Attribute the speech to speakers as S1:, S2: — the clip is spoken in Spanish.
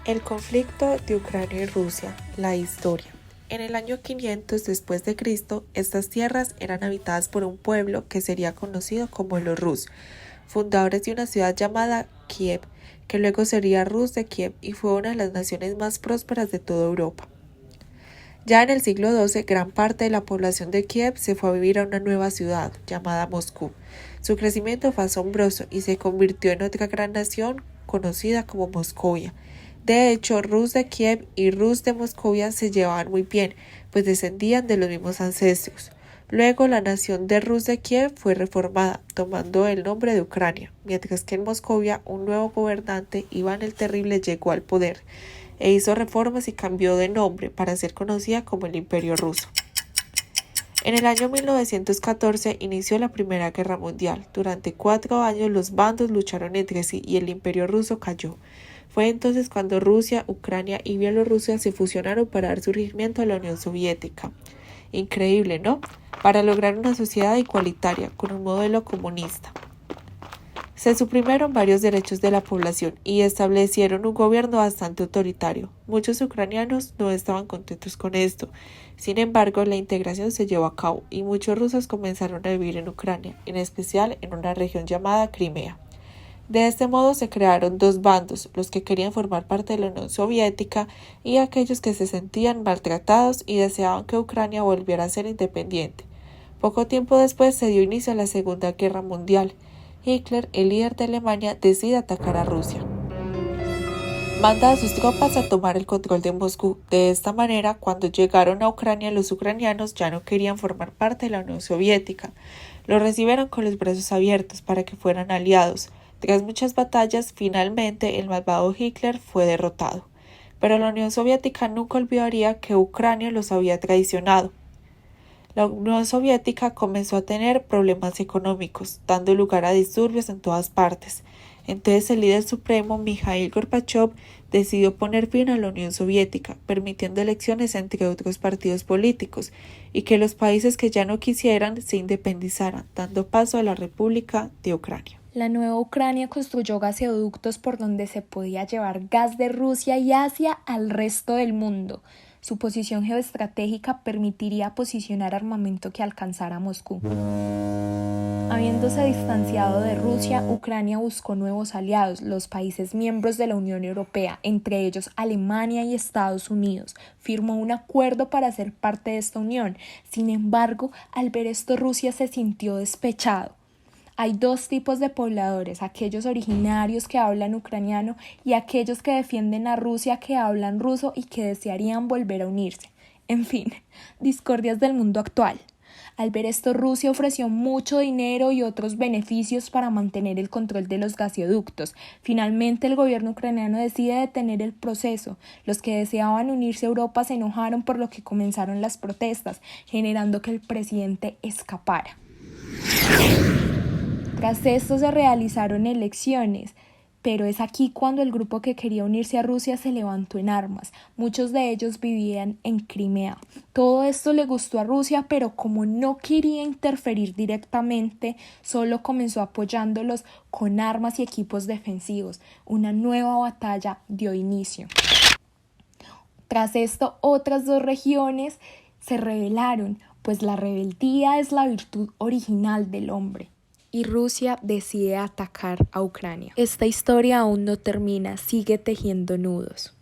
S1: El conflicto de Ucrania y Rusia, la historia. En el año 500 después de Cristo, estas tierras eran habitadas por un pueblo que sería conocido como los Rus, fundadores de una ciudad llamada Kiev, que luego sería Rus de Kiev y fue una de las naciones más prósperas de toda Europa. Ya en el siglo XII, gran parte de la población de Kiev se fue a vivir a una nueva ciudad, llamada Moscú. Su crecimiento fue asombroso y se convirtió en otra gran nación conocida como Moscovia. De hecho, Rus de Kiev y Rus de Moscovia se llevaban muy bien, pues descendían de los mismos ancestros. Luego, la nación de Rus de Kiev fue reformada, tomando el nombre de Ucrania, mientras que en Moscovia un nuevo gobernante, Iván el Terrible, llegó al poder e hizo reformas y cambió de nombre para ser conocida como el Imperio Ruso. En el año 1914 inició la Primera Guerra Mundial. Durante 4 años los bandos lucharon entre sí y el Imperio Ruso cayó. Fue entonces cuando Rusia, Ucrania y Bielorrusia se fusionaron para dar surgimiento a la Unión Soviética. Increíble, ¿no? Para lograr una sociedad igualitaria con un modelo comunista. Se suprimieron varios derechos de la población y establecieron un gobierno bastante autoritario. Muchos ucranianos no estaban contentos con esto. Sin embargo, la integración se llevó a cabo y muchos rusos comenzaron a vivir en Ucrania, en especial en una región llamada Crimea. De este modo se crearon dos bandos, los que querían formar parte de la Unión Soviética y aquellos que se sentían maltratados y deseaban que Ucrania volviera a ser independiente. Poco tiempo después se dio inicio a la Segunda Guerra Mundial. Hitler, el líder de Alemania, decide atacar a Rusia. Manda a sus tropas a tomar el control de Moscú. De esta manera, cuando llegaron a Ucrania, los ucranianos ya no querían formar parte de la Unión Soviética. Los recibieron con los brazos abiertos para que fueran aliados. Tras muchas batallas, finalmente el malvado Hitler fue derrotado. Pero la Unión Soviética nunca olvidaría que Ucrania los había traicionado. La Unión Soviética comenzó a tener problemas económicos, dando lugar a disturbios en todas partes. Entonces el líder supremo, Mikhail Gorbachev, decidió poner fin a la Unión Soviética, permitiendo elecciones entre otros partidos políticos, y que los países que ya no quisieran se independizaran, dando paso a la República de Ucrania.
S2: La nueva Ucrania construyó gasoductos por donde se podía llevar gas de Rusia y Asia al resto del mundo. Su posición geoestratégica permitiría posicionar armamento que alcanzara a Moscú. Habiéndose distanciado de Rusia, Ucrania buscó nuevos aliados, los países miembros de la Unión Europea, entre ellos Alemania y Estados Unidos. Firmó un acuerdo para ser parte de esta unión. Sin embargo, al ver esto, Rusia se sintió despechado. Hay dos tipos de pobladores, aquellos originarios que hablan ucraniano y aquellos que defienden a Rusia que hablan ruso y que desearían volver a unirse. En fin, discordias del mundo actual. Al ver esto, Rusia ofreció mucho dinero y otros beneficios para mantener el control de los gasoductos. Finalmente, el gobierno ucraniano decide detener el proceso. Los que deseaban unirse a Europa se enojaron, por lo que comenzaron las protestas, generando que el presidente escapara. Tras esto se realizaron elecciones, pero es aquí cuando el grupo que quería unirse a Rusia se levantó en armas. Muchos de ellos vivían en Crimea. Todo esto le gustó a Rusia, pero como no quería interferir directamente, solo comenzó apoyándolos con armas y equipos defensivos. Una nueva batalla dio inicio. Tras esto, otras dos regiones se rebelaron, pues la rebeldía es la virtud original del hombre. Y Rusia decide atacar a Ucrania. Esta historia aún no termina, sigue tejiendo nudos.